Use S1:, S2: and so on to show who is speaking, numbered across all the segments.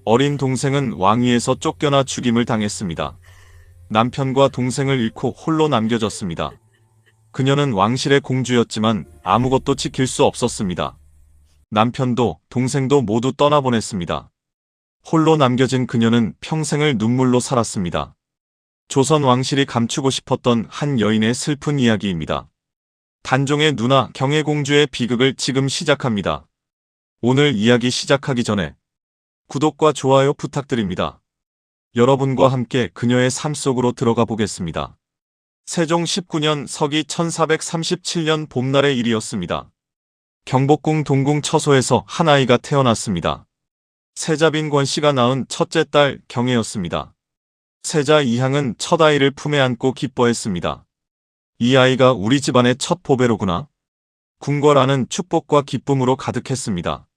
S1: 어린 동생은 왕위에서 쫓겨나 죽임을 당했습니다. 남편과 동생을 잃고 홀로 남겨졌습니다. 그녀는 왕실의 공주였지만 아무것도 지킬 수 없었습니다. 남편도 동생도 모두 떠나보냈습니다. 홀로 남겨진 그녀는 평생을 눈물로 살았습니다. 조선 왕실이 감추고 싶었던 한 여인의 슬픈 이야기입니다. 단종의 누나 경혜공주의 비극을 지금 시작합니다. 오늘 이야기 시작하기 전에 구독과 좋아요 부탁드립니다. 여러분과 함께 그녀의 삶 속으로 들어가 보겠습니다. 세종 19년 서기 1437년 봄날의 일이었습니다. 경복궁 동궁 처소에서 한 아이가 태어났습니다. 세자빈 권씨가 낳은 첫째 딸 경혜였습니다. 세자 이향은 첫 아이를 품에 안고 기뻐했습니다. 이 아이가 우리 집안의 첫 보배로구나. 궁궐안은 축복과 기쁨으로 가득했습니다.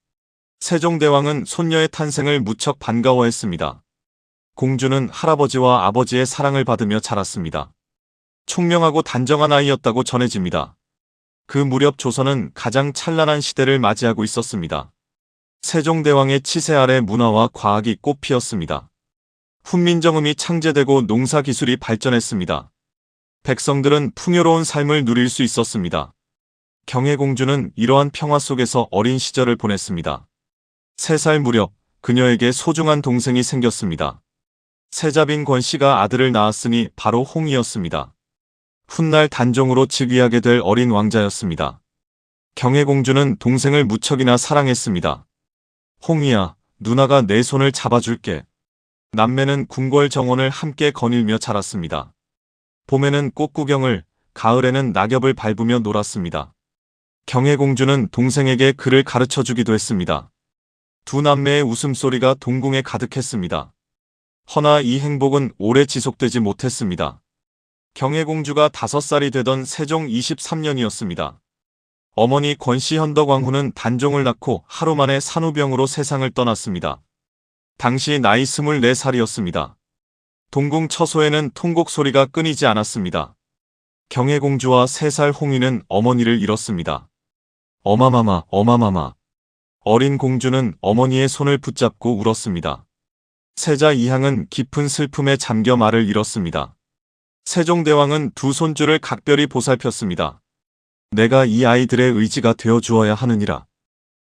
S1: 세종대왕은 손녀의 탄생을 무척 반가워했습니다. 공주는 할아버지와 아버지의 사랑을 받으며 자랐습니다. 총명하고 단정한 아이였다고 전해집니다. 그 무렵 조선은 가장 찬란한 시대를 맞이하고 있었습니다. 세종대왕의 치세 아래 문화와 과학이 꽃피었습니다. 훈민정음이 창제되고 농사기술이 발전했습니다. 백성들은 풍요로운 삶을 누릴 수 있었습니다. 경혜공주는 이러한 평화 속에서 어린 시절을 보냈습니다. 3살 무렵 그녀에게 소중한 동생이 생겼습니다. 세자빈 권씨가 아들을 낳았으니 바로 홍이었습니다. 훗날 단종으로 즉위하게 될 어린 왕자였습니다. 경혜공주는 동생을 무척이나 사랑했습니다. 홍이야, 누나가 내 손을 잡아줄게. 남매는 궁궐 정원을 함께 거닐며 자랐습니다. 봄에는 꽃구경을, 가을에는 낙엽을 밟으며 놀았습니다. 경혜공주는 동생에게 글을 가르쳐주기도 했습니다. 두 남매의 웃음소리가 동궁에 가득했습니다. 허나 이 행복은 오래 지속되지 못했습니다. 경혜공주가 5살이 되던 세종 23년이었습니다. 어머니 권씨 현덕왕후는 단종을 낳고 하루 만에 산후병으로 세상을 떠났습니다. 당시 나이 24살이었습니다. 동궁 처소에는 통곡 소리가 끊이지 않았습니다. 경혜공주와 3살 홍이는 어머니를 잃었습니다. 어마마마, 어마마마. 어린 공주는 어머니의 손을 붙잡고 울었습니다. 세자 이향은 깊은 슬픔에 잠겨 말을 잃었습니다. 세종대왕은 두 손주를 각별히 보살폈습니다. 내가 이 아이들의 의지가 되어 주어야 하느니라.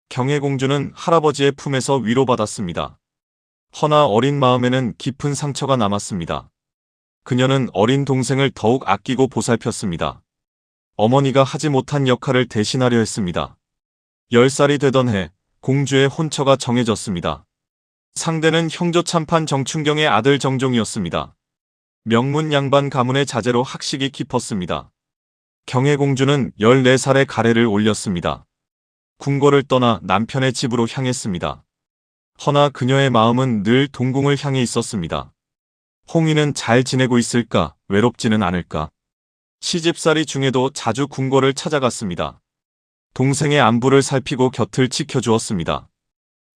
S1: 경혜공주는 할아버지의 품에서 위로받았습니다. 허나 어린 마음에는 깊은 상처가 남았습니다. 그녀는 어린 동생을 더욱 아끼고 보살폈습니다. 어머니가 하지 못한 역할을 대신하려 했습니다. 10살이 되던 해 공주의 혼처가 정해졌습니다. 상대는 형조 참판 정춘경의 아들 정종이었습니다. 명문 양반 가문의 자제로 학식이 깊었습니다. 경혜공주는 14살에 가래를 올렸습니다. 궁궐을 떠나 남편의 집으로 향했습니다. 허나 그녀의 마음은 늘 동궁을 향해 있었습니다. 홍이는 잘 지내고 있을까, 외롭지는 않을까. 시집살이 중에도 자주 궁궐을 찾아갔습니다. 동생의 안부를 살피고 곁을 지켜주었습니다.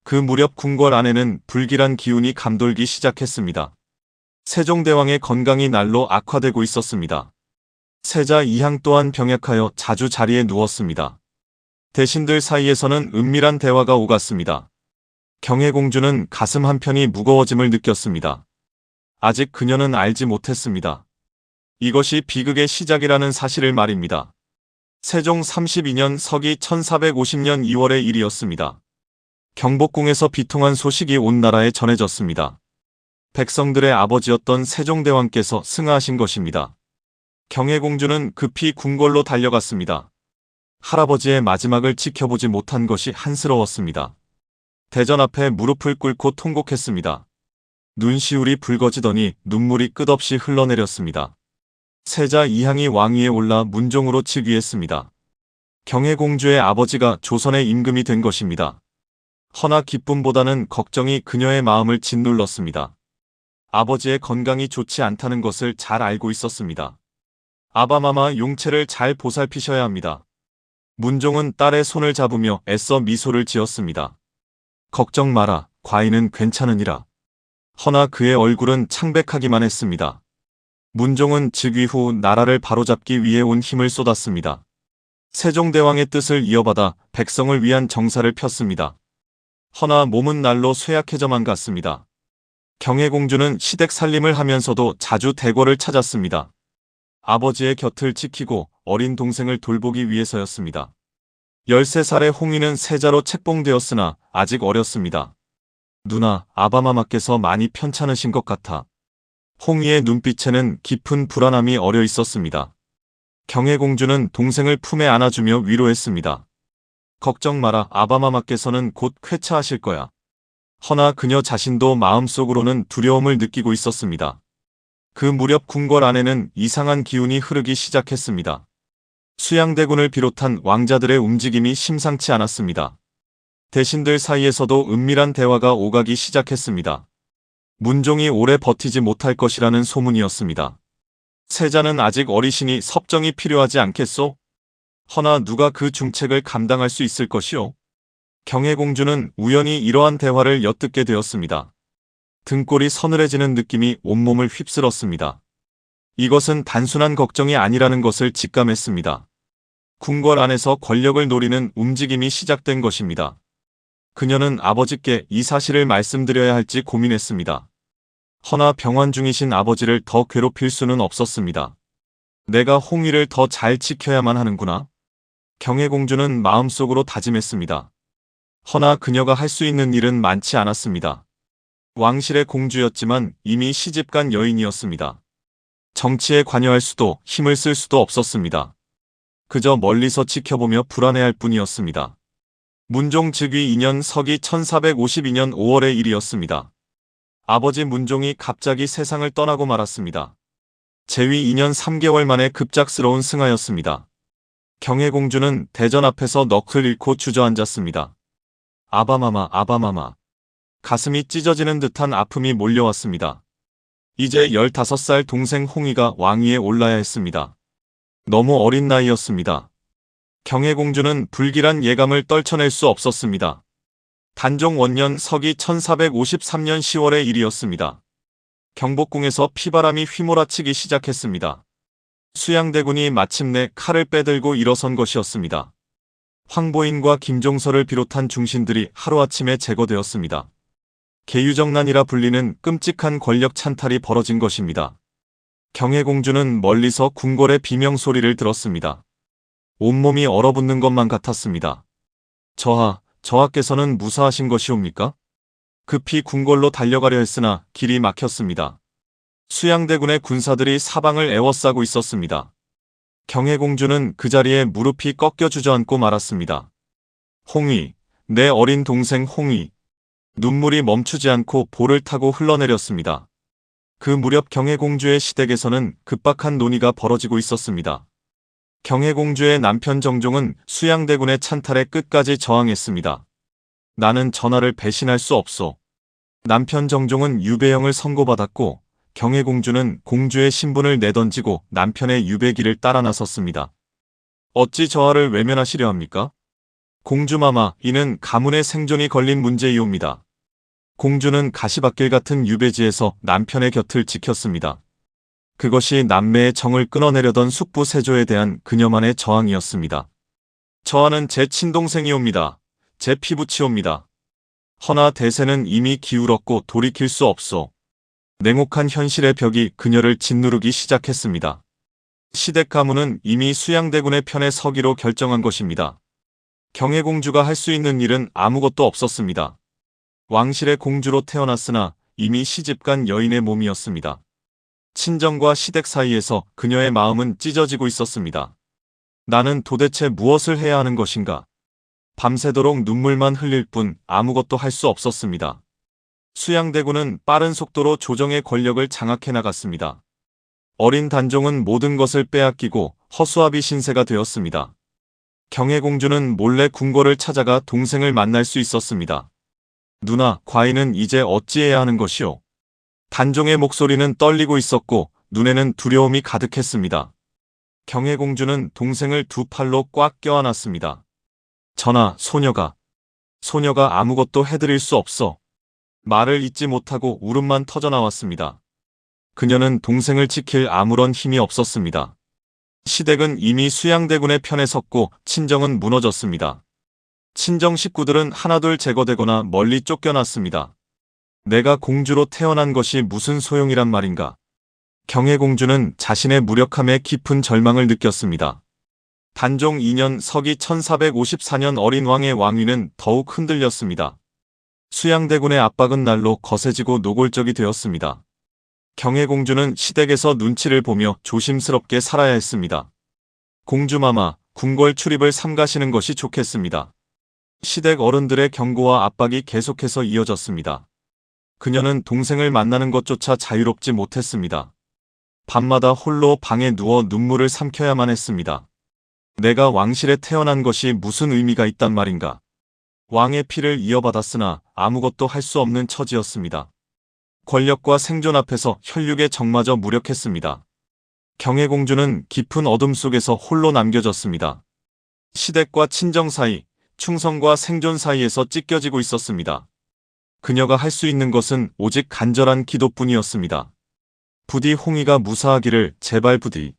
S1: 그 무렵 궁궐 안에는 불길한 기운이 감돌기 시작했습니다. 세종대왕의 건강이 날로 악화되고 있었습니다. 세자 이향 또한 병약하여 자주 자리에 누웠습니다. 대신들 사이에서는 은밀한 대화가 오갔습니다. 경혜공주는 가슴 한편이 무거워짐을 느꼈습니다. 아직 그녀는 알지 못했습니다. 이것이 비극의 시작이라는 사실을 말입니다. 세종 32년 서기 1450년 2월의 일이었습니다. 경복궁에서 비통한 소식이 온 나라에 전해졌습니다. 백성들의 아버지였던 세종대왕께서 승하하신 것입니다. 경혜공주는 급히 궁궐로 달려갔습니다. 할아버지의 마지막을 지켜보지 못한 것이 한스러웠습니다. 대전 앞에 무릎을 꿇고 통곡했습니다. 눈시울이 붉어지더니 눈물이 끝없이 흘러내렸습니다. 세자 이향이 왕위에 올라 문종으로 즉위했습니다. 경혜공주의 아버지가 조선의 임금이 된 것입니다. 허나 기쁨보다는 걱정이 그녀의 마음을 짓눌렀습니다. 아버지의 건강이 좋지 않다는 것을 잘 알고 있었습니다. 아바마마 용체를 잘 보살피셔야 합니다. 문종은 딸의 손을 잡으며 애써 미소를 지었습니다. 걱정 마라, 과인은 괜찮으니라. 허나 그의 얼굴은 창백하기만 했습니다. 문종은 즉위 후 나라를 바로잡기 위해 온 힘을 쏟았습니다. 세종대왕의 뜻을 이어받아 백성을 위한 정사를 폈습니다. 허나 몸은 날로 쇠약해져만 갔습니다. 경혜공주는 시댁 살림을 하면서도 자주 대궐을 찾았습니다. 아버지의 곁을 지키고 어린 동생을 돌보기 위해서였습니다. 13살의 홍이는 세자로 책봉되었으나 아직 어렸습니다. 누나, 아바마마께서 많이 편찮으신 것 같아. 홍이의 눈빛에는 깊은 불안함이 어려 있었습니다. 경혜공주는 동생을 품에 안아주며 위로했습니다. 걱정 마라, 아바마마께서는 곧 쾌차하실 거야. 허나 그녀 자신도 마음속으로는 두려움을 느끼고 있었습니다. 그 무렵 궁궐 안에는 이상한 기운이 흐르기 시작했습니다. 수양대군을 비롯한 왕자들의 움직임이 심상치 않았습니다. 대신들 사이에서도 은밀한 대화가 오가기 시작했습니다. 문종이 오래 버티지 못할 것이라는 소문이었습니다. 세자는 아직 어리시니 섭정이 필요하지 않겠소? 허나 누가 그 중책을 감당할 수 있을 것이오? 경혜공주는 우연히 이러한 대화를 엿듣게 되었습니다. 등골이 서늘해지는 느낌이 온몸을 휩쓸었습니다. 이것은 단순한 걱정이 아니라는 것을 직감했습니다. 궁궐 안에서 권력을 노리는 움직임이 시작된 것입니다. 그녀는 아버지께 이 사실을 말씀드려야 할지 고민했습니다. 허나 병환 중이신 아버지를 더 괴롭힐 수는 없었습니다. 내가 홍위를 더 잘 지켜야만 하는구나. 경혜공주는 마음속으로 다짐했습니다. 허나 그녀가 할 수 있는 일은 많지 않았습니다. 왕실의 공주였지만 이미 시집간 여인이었습니다. 정치에 관여할 수도 힘을 쓸 수도 없었습니다. 그저 멀리서 지켜보며 불안해할 뿐이었습니다. 문종 즉위 2년 서기 1452년 5월의 일이었습니다. 아버지 문종이 갑자기 세상을 떠나고 말았습니다. 재위 2년 3개월 만에 급작스러운 승하였습니다. 경혜공주는 대전 앞에서 넋을 잃고 주저앉았습니다. 아바마마, 아바마마. 가슴이 찢어지는 듯한 아픔이 몰려왔습니다. 이제 15살 동생 홍이가 왕위에 올라야 했습니다. 너무 어린 나이였습니다. 경혜공주는 불길한 예감을 떨쳐낼 수 없었습니다. 단종 원년 서기 1453년 10월의 일이었습니다. 경복궁에서 피바람이 휘몰아치기 시작했습니다. 수양대군이 마침내 칼을 빼들고 일어선 것이었습니다. 황보인과 김종서를 비롯한 중신들이 하루아침에 제거되었습니다. 계유정난이라 불리는 끔찍한 권력 찬탈이 벌어진 것입니다. 경혜공주는 멀리서 궁궐의 비명소리를 들었습니다. 온몸이 얼어붙는 것만 같았습니다. 저하께서는 무사하신 것이옵니까? 급히 궁궐로 달려가려 했으나 길이 막혔습니다. 수양대군의 군사들이 사방을 에워싸고 있었습니다. 경혜공주는 그 자리에 무릎이 꺾여 주저앉고 말았습니다. 홍위, 내 어린 동생 홍위. 눈물이 멈추지 않고 볼을 타고 흘러내렸습니다. 그 무렵 경혜공주의 시댁에서는 급박한 논의가 벌어지고 있었습니다. 경혜공주의 남편 정종은 수양대군의 찬탈에 끝까지 저항했습니다. 나는 전하를 배신할 수 없소. 남편 정종은 유배형을 선고받았고 경혜공주는 공주의 신분을 내던지고 남편의 유배기를 따라 나섰습니다. 어찌 저하를 외면하시려 합니까? 공주마마, 이는 가문의 생존이 걸린 문제이옵니다. 공주는 가시밭길 같은 유배지에서 남편의 곁을 지켰습니다. 그것이 남매의 정을 끊어내려던 숙부 세조에 대한 그녀만의 저항이었습니다. 저하는 제 친동생이옵니다. 제 피부치옵니다. 허나 대세는 이미 기울었고 돌이킬 수 없소. 냉혹한 현실의 벽이 그녀를 짓누르기 시작했습니다. 시댁 가문은 이미 수양대군의 편에 서기로 결정한 것입니다. 경혜공주가 할 수 있는 일은 아무것도 없었습니다. 왕실의 공주로 태어났으나 이미 시집간 여인의 몸이었습니다. 친정과 시댁 사이에서 그녀의 마음은 찢어지고 있었습니다. 나는 도대체 무엇을 해야 하는 것인가? 밤새도록 눈물만 흘릴 뿐 아무것도 할 수 없었습니다. 수양대군은 빠른 속도로 조정의 권력을 장악해 나갔습니다. 어린 단종은 모든 것을 빼앗기고 허수아비 신세가 되었습니다. 경혜공주는 몰래 궁궐을 찾아가 동생을 만날 수 있었습니다. 누나, 과인은 이제 어찌해야 하는 것이오? 단종의 목소리는 떨리고 있었고 눈에는 두려움이 가득했습니다. 경혜공주는 동생을 두 팔로 꽉 껴안았습니다. 전하, 소녀가 아무것도 해드릴 수 없어. 말을 잇지 못하고 울음만 터져나왔습니다. 그녀는 동생을 지킬 아무런 힘이 없었습니다. 시댁은 이미 수양대군의 편에 섰고 친정은 무너졌습니다. 친정 식구들은 하나둘 제거되거나 멀리 쫓겨났습니다. 내가 공주로 태어난 것이 무슨 소용이란 말인가. 경혜공주는 자신의 무력함에 깊은 절망을 느꼈습니다. 단종 2년 서기 1454년 어린 왕의 왕위는 더욱 흔들렸습니다. 수양대군의 압박은 날로 거세지고 노골적이 되었습니다. 경혜공주는 시댁에서 눈치를 보며 조심스럽게 살아야 했습니다. 공주마마, 궁궐 출입을 삼가시는 것이 좋겠습니다. 시댁 어른들의 경고와 압박이 계속해서 이어졌습니다. 그녀는 동생을 만나는 것조차 자유롭지 못했습니다. 밤마다 홀로 방에 누워 눈물을 삼켜야만 했습니다. 내가 왕실에 태어난 것이 무슨 의미가 있단 말인가. 왕의 피를 이어받았으나 아무것도 할 수 없는 처지였습니다. 권력과 생존 앞에서 혈육의 적마저 무력했습니다. 경혜공주는 깊은 어둠 속에서 홀로 남겨졌습니다. 시댁과 친정 사이, 충성과 생존 사이에서 찢겨지고 있었습니다. 그녀가 할 수 있는 것은 오직 간절한 기도뿐이었습니다. 부디 홍희가 무사하기를 제발 부디.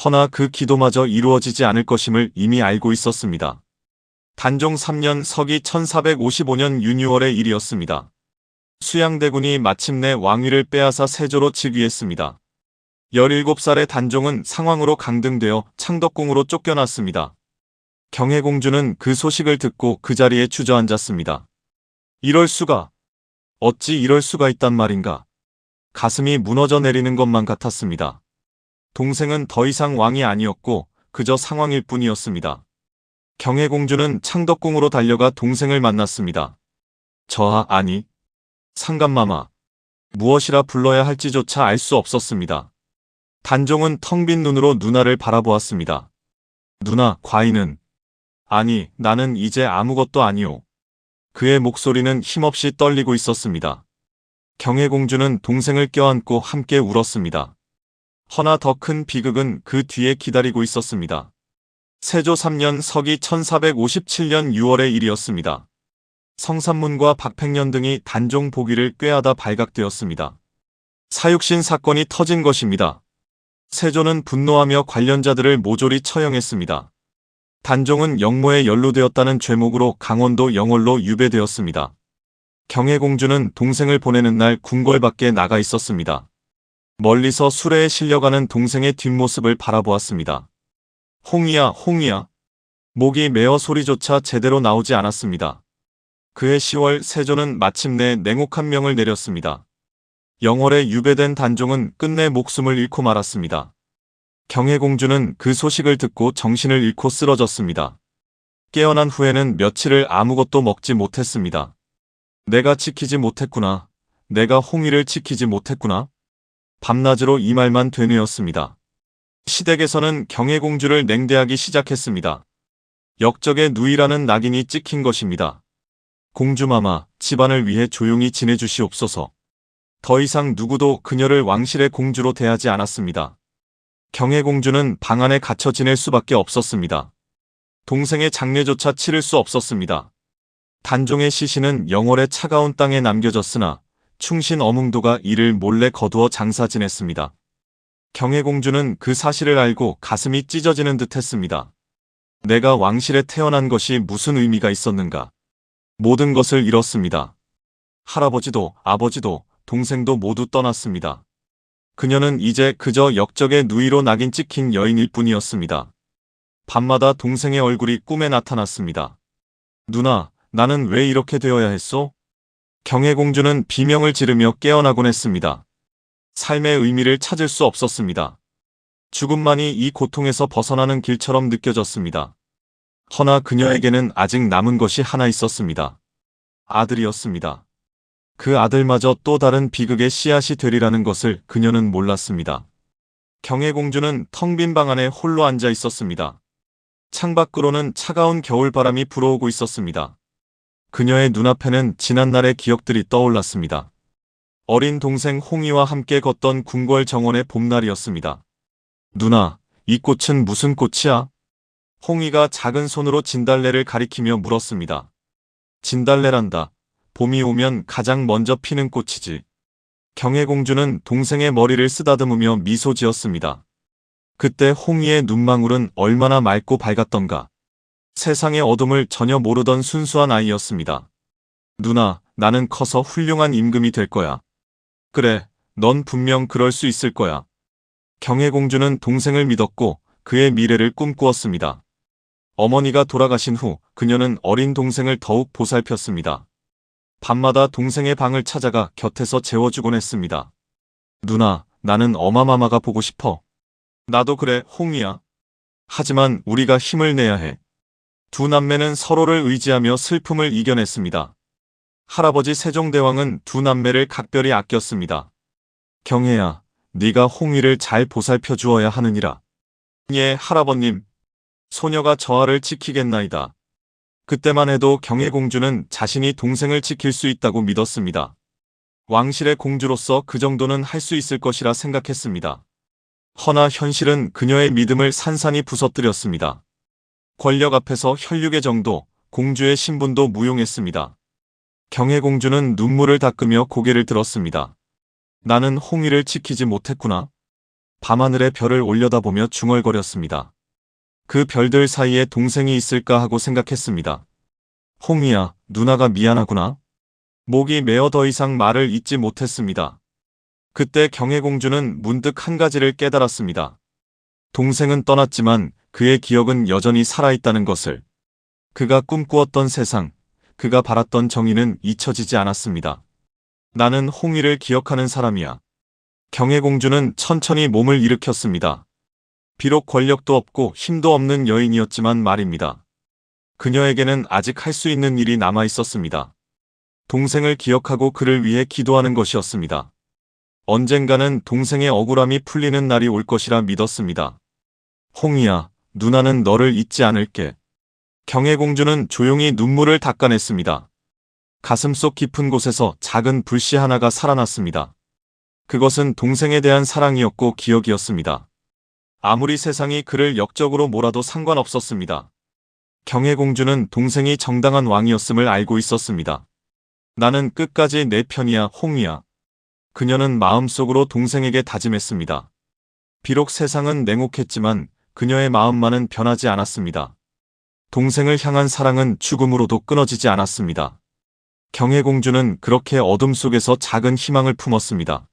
S1: 허나 그 기도마저 이루어지지 않을 것임을 이미 알고 있었습니다. 단종 3년 서기 1455년 윤유월의 일이었습니다. 수양대군이 마침내 왕위를 빼앗아 세조로 즉위했습니다. 17살의 단종은 상황으로 강등되어 창덕궁으로 쫓겨났습니다. 경혜공주는 그 소식을 듣고 그 자리에 주저앉았습니다. 이럴 수가. 어찌 이럴 수가 있단 말인가. 가슴이 무너져 내리는 것만 같았습니다. 동생은 더 이상 왕이 아니었고 그저 상황일 뿐이었습니다. 경혜공주는 창덕궁으로 달려가 동생을 만났습니다. 아니. 상감마마. 무엇이라 불러야 할지조차 알 수 없었습니다. 단종은 텅 빈 눈으로 누나를 바라보았습니다. 누나, 과인은? 아니, 나는 이제 아무것도 아니오. 그의 목소리는 힘없이 떨리고 있었습니다. 경혜공주는 동생을 껴안고 함께 울었습니다. 허나 더 큰 비극은 그 뒤에 기다리고 있었습니다. 세조 3년 서기 1457년 6월의 일이었습니다. 성산문과 박팽년 등이 단종 복위를 꾀하다 발각되었습니다. 사육신 사건이 터진 것입니다. 세조는 분노하며 관련자들을 모조리 처형했습니다. 단종은 영모에 연루되었다는 죄목으로 강원도 영월로 유배되었습니다. 경혜공주는 동생을 보내는 날 궁궐 밖에 나가 있었습니다. 멀리서 수레에 실려가는 동생의 뒷모습을 바라보았습니다. 홍희야, 홍희야. 목이 메어 소리조차 제대로 나오지 않았습니다. 그해 10월 세조는 마침내 냉혹한 명을 내렸습니다. 영월에 유배된 단종은 끝내 목숨을 잃고 말았습니다. 경혜공주는 그 소식을 듣고 정신을 잃고 쓰러졌습니다. 깨어난 후에는 며칠을 아무것도 먹지 못했습니다. 내가 지키지 못했구나. 내가 홍희를 지키지 못했구나. 밤낮으로 이 말만 되뇌었습니다. 시댁에서는 경혜공주를 냉대하기 시작했습니다. 역적의 누이라는 낙인이 찍힌 것입니다. 공주마마, 집안을 위해 조용히 지내주시옵소서. 더 이상 누구도 그녀를 왕실의 공주로 대하지 않았습니다. 경혜공주는 방 안에 갇혀 지낼 수밖에 없었습니다. 동생의 장례조차 치를 수 없었습니다. 단종의 시신은 영월의 차가운 땅에 남겨졌으나 충신 어몽도가 이를 몰래 거두어 장사 지냈습니다. 경혜공주는 그 사실을 알고 가슴이 찢어지는 듯 했습니다. 내가 왕실에 태어난 것이 무슨 의미가 있었는가. 모든 것을 잃었습니다. 할아버지도 아버지도 동생도 모두 떠났습니다. 그녀는 이제 그저 역적의 누이로 낙인 찍힌 여인일 뿐이었습니다. 밤마다 동생의 얼굴이 꿈에 나타났습니다. 누나, 나는 왜 이렇게 되어야 했소? 경혜공주는 비명을 지르며 깨어나곤 했습니다. 삶의 의미를 찾을 수 없었습니다. 죽음만이 이 고통에서 벗어나는 길처럼 느껴졌습니다. 허나 그녀에게는 아직 남은 것이 하나 있었습니다. 아들이었습니다. 그 아들마저 또 다른 비극의 씨앗이 되리라는 것을 그녀는 몰랐습니다. 경혜공주는 텅 빈 방 안에 홀로 앉아 있었습니다. 창밖으로는 차가운 겨울바람이 불어오고 있었습니다. 그녀의 눈앞에는 지난날의 기억들이 떠올랐습니다. 어린 동생 홍희와 함께 걷던 궁궐 정원의 봄날이었습니다. 누나, 이 꽃은 무슨 꽃이야? 홍희가 작은 손으로 진달래를 가리키며 물었습니다. 진달래란다. 봄이 오면 가장 먼저 피는 꽃이지. 경혜공주는 동생의 머리를 쓰다듬으며 미소 지었습니다. 그때 홍희의 눈망울은 얼마나 맑고 밝았던가. 세상의 어둠을 전혀 모르던 순수한 아이였습니다. 누나, 나는 커서 훌륭한 임금이 될 거야. 그래, 넌 분명 그럴 수 있을 거야. 경혜공주는 동생을 믿었고 그의 미래를 꿈꾸었습니다. 어머니가 돌아가신 후 그녀는 어린 동생을 더욱 보살폈습니다. 밤마다 동생의 방을 찾아가 곁에서 재워주곤 했습니다. 누나, 나는 어마마마가 보고 싶어. 나도 그래, 홍이야. 하지만 우리가 힘을 내야 해. 두 남매는 서로를 의지하며 슬픔을 이겨냈습니다. 할아버지 세종대왕은 두 남매를 각별히 아꼈습니다. 경혜야, 네가 홍위를 잘 보살펴 주어야 하느니라. 예, 할아버님. 소녀가 저하를 지키겠나이다. 그때만 해도 경혜공주는 자신이 동생을 지킬 수 있다고 믿었습니다. 왕실의 공주로서 그 정도는 할 수 있을 것이라 생각했습니다. 허나 현실은 그녀의 믿음을 산산이 부서뜨렸습니다. 권력 앞에서 혈육의 정도, 공주의 신분도 무용했습니다. 경혜공주는 눈물을 닦으며 고개를 들었습니다. 나는 홍위를 지키지 못했구나. 밤하늘의 별을 올려다보며 중얼거렸습니다. 그 별들 사이에 동생이 있을까 하고 생각했습니다. 홍위야, 누나가 미안하구나. 목이 메어 더 이상 말을 잇지 못했습니다. 그때 경혜공주는 문득 한 가지를 깨달았습니다. 동생은 떠났지만 그의 기억은 여전히 살아있다는 것을. 그가 꿈꾸었던 세상, 그가 바랐던 정의는 잊혀지지 않았습니다. 나는 홍위를 기억하는 사람이야. 경혜공주는 천천히 몸을 일으켰습니다. 비록 권력도 없고 힘도 없는 여인이었지만 말입니다. 그녀에게는 아직 할 수 있는 일이 남아 있었습니다. 동생을 기억하고 그를 위해 기도하는 것이었습니다. 언젠가는 동생의 억울함이 풀리는 날이 올 것이라 믿었습니다. 홍이야, 누나는 너를 잊지 않을게. 경혜공주는 조용히 눈물을 닦아냈습니다. 가슴속 깊은 곳에서 작은 불씨 하나가 살아났습니다. 그것은 동생에 대한 사랑이었고 기억이었습니다. 아무리 세상이 그를 역적으로 몰아도 상관없었습니다. 경혜공주는 동생이 정당한 왕이었음을 알고 있었습니다. 나는 끝까지 내 편이야, 홍이야. 그녀는 마음속으로 동생에게 다짐했습니다. 비록 세상은 냉혹했지만 그녀의 마음만은 변하지 않았습니다. 동생을 향한 사랑은 죽음으로도 끊어지지 않았습니다. 경혜공주는 그렇게 어둠 속에서 작은 희망을 품었습니다.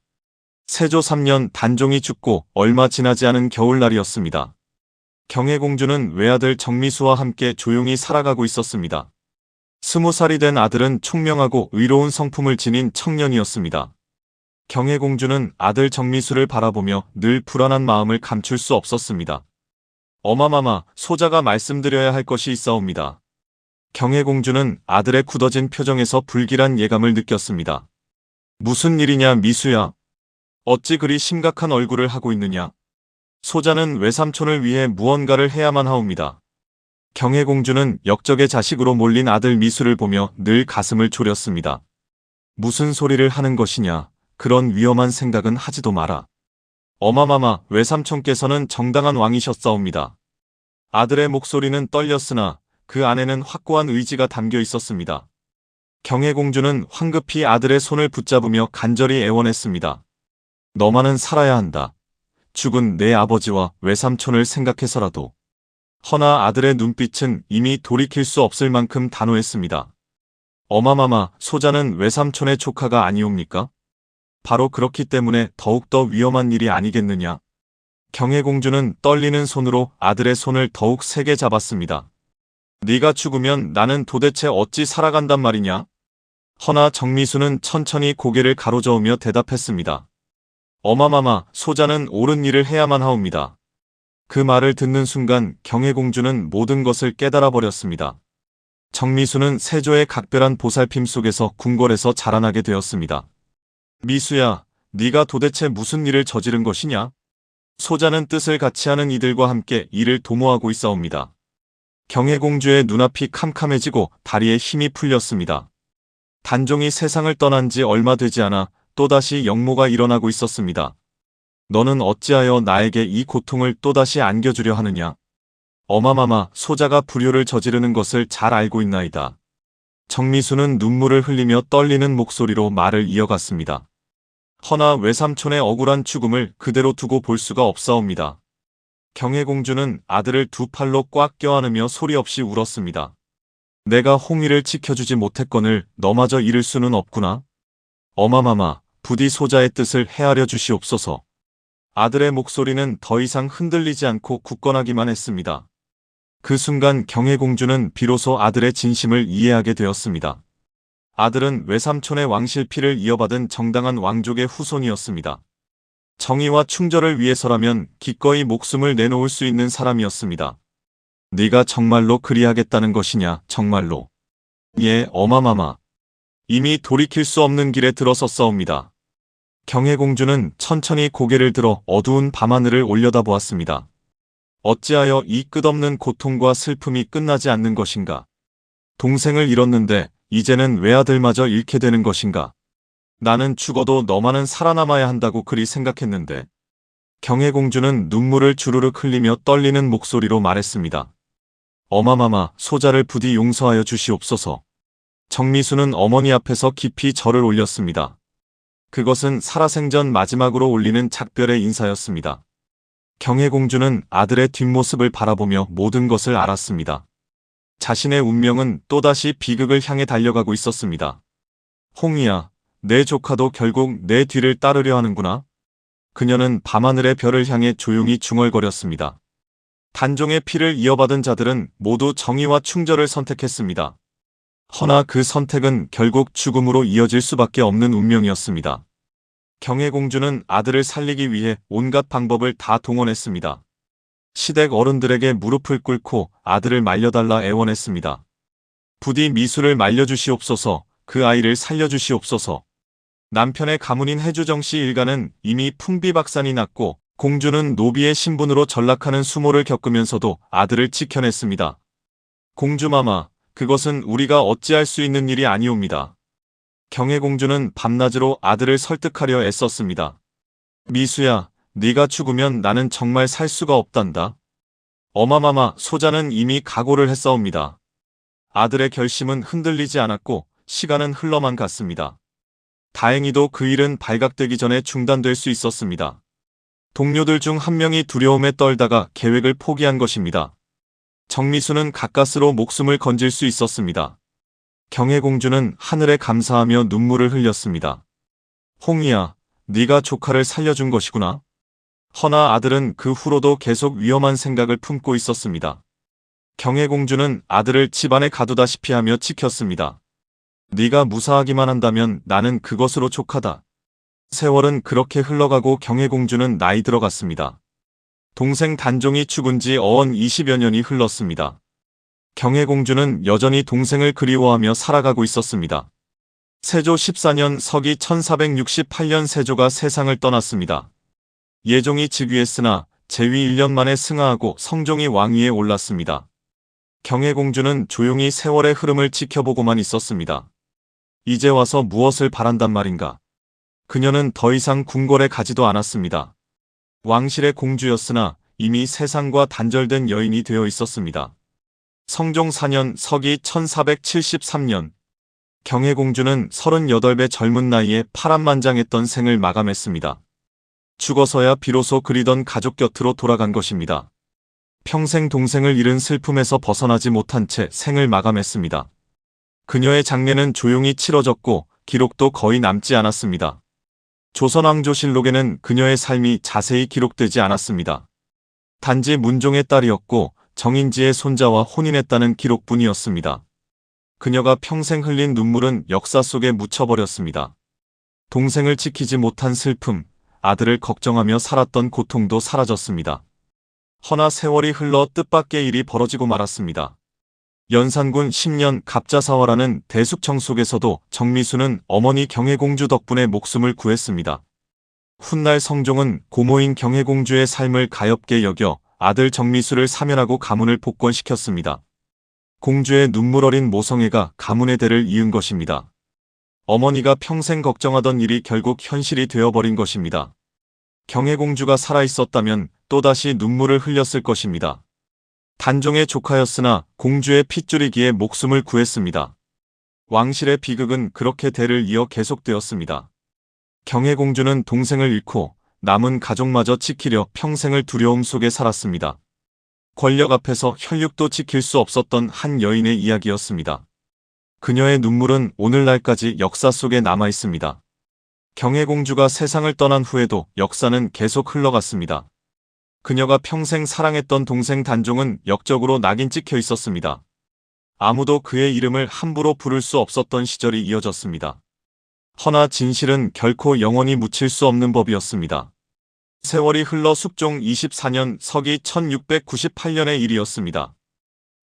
S1: 세조 3년 단종이 죽고 얼마 지나지 않은 겨울날이었습니다. 경혜공주는 외아들 정미수와 함께 조용히 살아가고 있었습니다. 20살이 된 아들은 총명하고 의로운 성품을 지닌 청년이었습니다. 경혜공주는 아들 정미수를 바라보며 늘 불안한 마음을 감출 수 없었습니다. 어마마마, 소자가 말씀드려야 할 것이 있사옵니다. 경혜공주는 아들의 굳어진 표정에서 불길한 예감을 느꼈습니다. 무슨 일이냐, 미수야? 어찌 그리 심각한 얼굴을 하고 있느냐? 소자는 외삼촌을 위해 무언가를 해야만 하옵니다. 경혜공주는 역적의 자식으로 몰린 아들 미수를 보며 늘 가슴을 졸였습니다. 무슨 소리를 하는 것이냐? 그런 위험한 생각은 하지도 마라. 어마마마, 외삼촌께서는 정당한 왕이셨사옵니다. 아들의 목소리는 떨렸으나 그 안에는 확고한 의지가 담겨 있었습니다. 경혜공주는 황급히 아들의 손을 붙잡으며 간절히 애원했습니다. 너만은 살아야 한다. 죽은 내 아버지와 외삼촌을 생각해서라도. 허나 아들의 눈빛은 이미 돌이킬 수 없을 만큼 단호했습니다. 어마마마, 소자는 외삼촌의 조카가 아니옵니까? 바로 그렇기 때문에 더욱더 위험한 일이 아니겠느냐. 경혜공주는 떨리는 손으로 아들의 손을 더욱 세게 잡았습니다. 네가 죽으면 나는 도대체 어찌 살아간단 말이냐? 허나 정미수는 천천히 고개를 가로저으며 대답했습니다. 어마마마, 소자는 옳은 일을 해야만 하옵니다. 그 말을 듣는 순간 경혜공주는 모든 것을 깨달아 버렸습니다. 정미수는 세조의 각별한 보살핌 속에서 궁궐에서 자라나게 되었습니다. 미수야, 네가 도대체 무슨 일을 저지른 것이냐? 소자는 뜻을 같이 하는 이들과 함께 이를 도모하고 있사옵니다. 경혜공주의 눈앞이 캄캄해지고 다리에 힘이 풀렸습니다. 단종이 세상을 떠난 지 얼마 되지 않아 또다시 역모가 일어나고 있었습니다. 너는 어찌하여 나에게 이 고통을 또다시 안겨주려 하느냐? 어마마마, 소자가 불효를 저지르는 것을 잘 알고 있나이다. 정미수는 눈물을 흘리며 떨리는 목소리로 말을 이어갔습니다. 허나 외삼촌의 억울한 죽음을 그대로 두고 볼 수가 없사옵니다. 경혜공주는 아들을 두 팔로 꽉 껴안으며 소리 없이 울었습니다. 내가 홍위를 지켜주지 못했거늘 너마저 잃을 수는 없구나. 어마마마, 부디 소자의 뜻을 헤아려 주시옵소서. 아들의 목소리는 더 이상 흔들리지 않고 굳건하기만 했습니다. 그 순간 경혜공주는 비로소 아들의 진심을 이해하게 되었습니다. 아들은 외삼촌의 왕실피를 이어받은 정당한 왕족의 후손이었습니다. 정의와 충절을 위해서라면 기꺼이 목숨을 내놓을 수 있는 사람이었습니다. 네가 정말로 그리하겠다는 것이냐, 정말로. 예, 어마마마. 이미 돌이킬 수 없는 길에 들어섰사옵니다. 경혜공주는 천천히 고개를 들어 어두운 밤하늘을 올려다보았습니다. 어찌하여 이 끝없는 고통과 슬픔이 끝나지 않는 것인가? 동생을 잃었는데 이제는 외아들마저 잃게 되는 것인가? 나는 죽어도 너만은 살아남아야 한다고 그리 생각했는데. 경혜공주는 눈물을 주르륵 흘리며 떨리는 목소리로 말했습니다. 어마마마, 소자를 부디 용서하여 주시옵소서. 정미수는 어머니 앞에서 깊이 절을 올렸습니다. 그것은 살아생전 마지막으로 올리는 작별의 인사였습니다. 경혜공주는 아들의 뒷모습을 바라보며 모든 것을 알았습니다. 자신의 운명은 또다시 비극을 향해 달려가고 있었습니다. 홍이야, 내 조카도 결국 내 뒤를 따르려 하는구나. 그녀는 밤하늘의 별을 향해 조용히 중얼거렸습니다. 단종의 피를 이어받은 자들은 모두 정의와 충절을 선택했습니다. 허나 그 선택은 결국 죽음으로 이어질 수밖에 없는 운명이었습니다. 경혜공주는 아들을 살리기 위해 온갖 방법을 다 동원했습니다. 시댁 어른들에게 무릎을 꿇고 아들을 말려달라 애원했습니다. 부디 미수를 말려주시옵소서, 그 아이를 살려주시옵소서. 남편의 가문인 해주정씨 일가는 이미 풍비박산이 났고 공주는 노비의 신분으로 전락하는 수모를 겪으면서도 아들을 지켜냈습니다. 공주마마, 그것은 우리가 어찌할 수 있는 일이 아니옵니다. 경혜공주는 밤낮으로 아들을 설득하려 애썼습니다. 미수야, 네가 죽으면 나는 정말 살 수가 없단다. 어마마마, 소자는 이미 각오를 했사옵니다. 아들의 결심은 흔들리지 않았고 시간은 흘러만 갔습니다. 다행히도 그 일은 발각되기 전에 중단될 수 있었습니다. 동료들 중 한 명이 두려움에 떨다가 계획을 포기한 것입니다. 정미수는 가까스로 목숨을 건질 수 있었습니다. 경혜공주는 하늘에 감사하며 눈물을 흘렸습니다. 홍이야, 네가 조카를 살려준 것이구나. 허나 아들은 그 후로도 계속 위험한 생각을 품고 있었습니다. 경혜공주는 아들을 집안에 가두다시피 하며 지켰습니다. 네가 무사하기만 한다면 나는 그것으로 족하다. 세월은 그렇게 흘러가고 경혜공주는 나이 들어갔습니다. 동생 단종이 죽은 지 어언 20여 년이 흘렀습니다. 경혜공주는 여전히 동생을 그리워하며 살아가고 있었습니다. 세조 14년 서기 1468년 세조가 세상을 떠났습니다. 예종이 즉위했으나 재위 1년 만에 승하하고 성종이 왕위에 올랐습니다. 경혜공주는 조용히 세월의 흐름을 지켜보고만 있었습니다. 이제 와서 무엇을 바란단 말인가? 그녀는 더 이상 궁궐에 가지도 않았습니다. 왕실의 공주였으나 이미 세상과 단절된 여인이 되어 있었습니다. 성종 4년 서기 1473년 경혜공주는 38배 젊은 나이에 파란만장했던 생을 마감했습니다. 죽어서야 비로소 그리던 가족 곁으로 돌아간 것입니다. 평생 동생을 잃은 슬픔에서 벗어나지 못한 채 생을 마감했습니다. 그녀의 장례는 조용히 치러졌고 기록도 거의 남지 않았습니다. 조선왕조실록에는 그녀의 삶이 자세히 기록되지 않았습니다. 단지 문종의 딸이었고 정인지의 손자와 혼인했다는 기록뿐이었습니다. 그녀가 평생 흘린 눈물은 역사 속에 묻혀버렸습니다. 동생을 지키지 못한 슬픔, 아들을 걱정하며 살았던 고통도 사라졌습니다. 허나 세월이 흘러 뜻밖의 일이 벌어지고 말았습니다. 연산군 10년 갑자사화라는 대숙청 속에서도 정미수는 어머니 경혜공주 덕분에 목숨을 구했습니다. 훗날 성종은 고모인 경혜공주의 삶을 가엾게 여겨 아들 정미수를 사면하고 가문을 복권시켰습니다. 공주의 눈물 어린 모성애가 가문의 대를 이은 것입니다. 어머니가 평생 걱정하던 일이 결국 현실이 되어버린 것입니다. 경혜공주가 살아있었다면 또다시 눈물을 흘렸을 것입니다. 단종의 조카였으나 공주의 핏줄이기에 목숨을 구했습니다. 왕실의 비극은 그렇게 대를 이어 계속되었습니다. 경혜공주는 동생을 잃고 남은 가족마저 지키려 평생을 두려움 속에 살았습니다. 권력 앞에서 혈육도 지킬 수 없었던 한 여인의 이야기였습니다. 그녀의 눈물은 오늘날까지 역사 속에 남아 있습니다. 경혜공주가 세상을 떠난 후에도 역사는 계속 흘러갔습니다. 그녀가 평생 사랑했던 동생 단종은 역적으로 낙인 찍혀 있었습니다. 아무도 그의 이름을 함부로 부를 수 없었던 시절이 이어졌습니다. 허나 진실은 결코 영원히 묻힐 수 없는 법이었습니다. 세월이 흘러 숙종 24년 서기 1698년의 일이었습니다.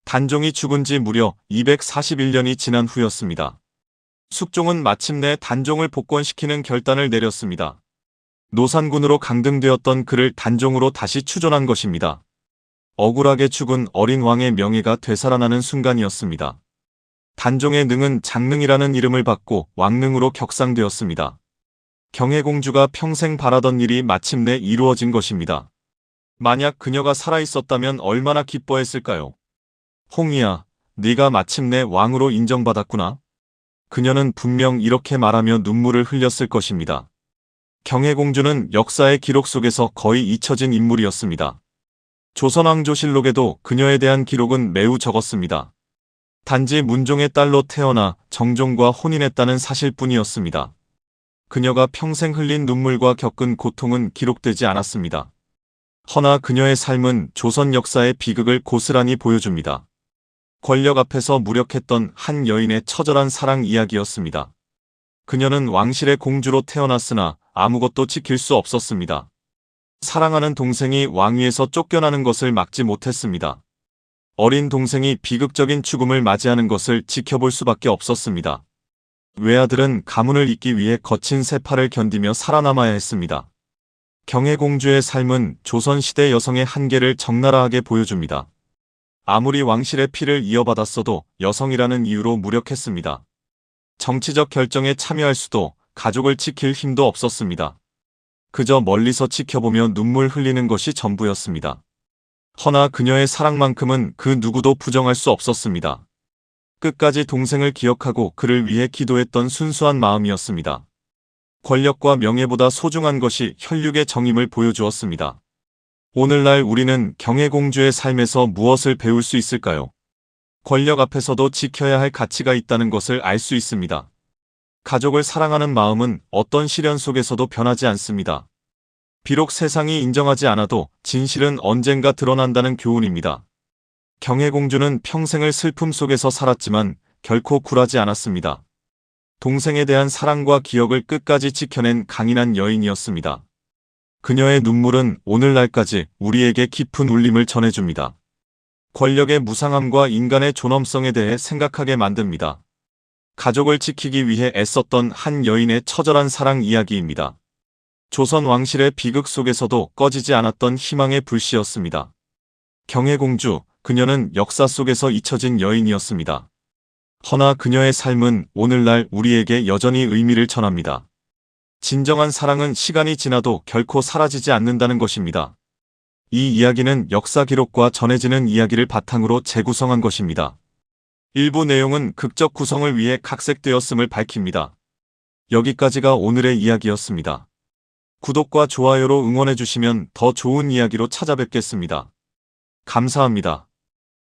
S1: 단종이 죽은 지 무려 241년이 지난 후였습니다. 숙종은 마침내 단종을 복권시키는 결단을 내렸습니다. 노산군으로 강등되었던 그를 단종으로 다시 추존한 것입니다. 억울하게 죽은 어린 왕의 명예가 되살아나는 순간이었습니다. 단종의 능은 장능이라는 이름을 받고 왕능으로 격상되었습니다. 경혜공주가 평생 바라던 일이 마침내 이루어진 것입니다. 만약 그녀가 살아있었다면 얼마나 기뻐했을까요? 홍이야, 네가 마침내 왕으로 인정받았구나. 그녀는 분명 이렇게 말하며 눈물을 흘렸을 것입니다. 경혜공주는 역사의 기록 속에서 거의 잊혀진 인물이었습니다. 조선왕조실록에도 그녀에 대한 기록은 매우 적었습니다. 단지 문종의 딸로 태어나 정종과 혼인했다는 사실뿐이었습니다. 그녀가 평생 흘린 눈물과 겪은 고통은 기록되지 않았습니다. 허나 그녀의 삶은 조선 역사의 비극을 고스란히 보여줍니다. 권력 앞에서 무력했던 한 여인의 처절한 사랑 이야기였습니다. 그녀는 왕실의 공주로 태어났으나 아무것도 지킬 수 없었습니다. 사랑하는 동생이 왕위에서 쫓겨나는 것을 막지 못했습니다. 어린 동생이 비극적인 죽음을 맞이하는 것을 지켜볼 수밖에 없었습니다. 외아들은 가문을 잇기 위해 거친 세파를 견디며 살아남아야 했습니다. 경혜공주의 삶은 조선시대 여성의 한계를 적나라하게 보여줍니다. 아무리 왕실의 피를 이어받았어도 여성이라는 이유로 무력했습니다. 정치적 결정에 참여할 수도, 가족을 지킬 힘도 없었습니다. 그저 멀리서 지켜보며 눈물 흘리는 것이 전부였습니다. 허나 그녀의 사랑만큼은 그 누구도 부정할 수 없었습니다. 끝까지 동생을 기억하고 그를 위해 기도했던 순수한 마음이었습니다. 권력과 명예보다 소중한 것이 혈육의 정임을 보여주었습니다. 오늘날 우리는 경혜공주의 삶에서 무엇을 배울 수 있을까요? 권력 앞에서도 지켜야 할 가치가 있다는 것을 알 수 있습니다. 가족을 사랑하는 마음은 어떤 시련 속에서도 변하지 않습니다. 비록 세상이 인정하지 않아도 진실은 언젠가 드러난다는 교훈입니다. 경혜공주는 평생을 슬픔 속에서 살았지만 결코 굴하지 않았습니다. 동생에 대한 사랑과 기억을 끝까지 지켜낸 강인한 여인이었습니다. 그녀의 눈물은 오늘날까지 우리에게 깊은 울림을 전해줍니다. 권력의 무상함과 인간의 존엄성에 대해 생각하게 만듭니다. 가족을 지키기 위해 애썼던 한 여인의 처절한 사랑 이야기입니다. 조선 왕실의 비극 속에서도 꺼지지 않았던 희망의 불씨였습니다. 경혜공주, 그녀는 역사 속에서 잊혀진 여인이었습니다. 허나 그녀의 삶은 오늘날 우리에게 여전히 의미를 전합니다. 진정한 사랑은 시간이 지나도 결코 사라지지 않는다는 것입니다. 이 이야기는 역사 기록과 전해지는 이야기를 바탕으로 재구성한 것입니다. 일부 내용은 극적 구성을 위해 각색되었음을 밝힙니다. 여기까지가 오늘의 이야기였습니다. 구독과 좋아요로 응원해주시면 더 좋은 이야기로 찾아뵙겠습니다. 감사합니다.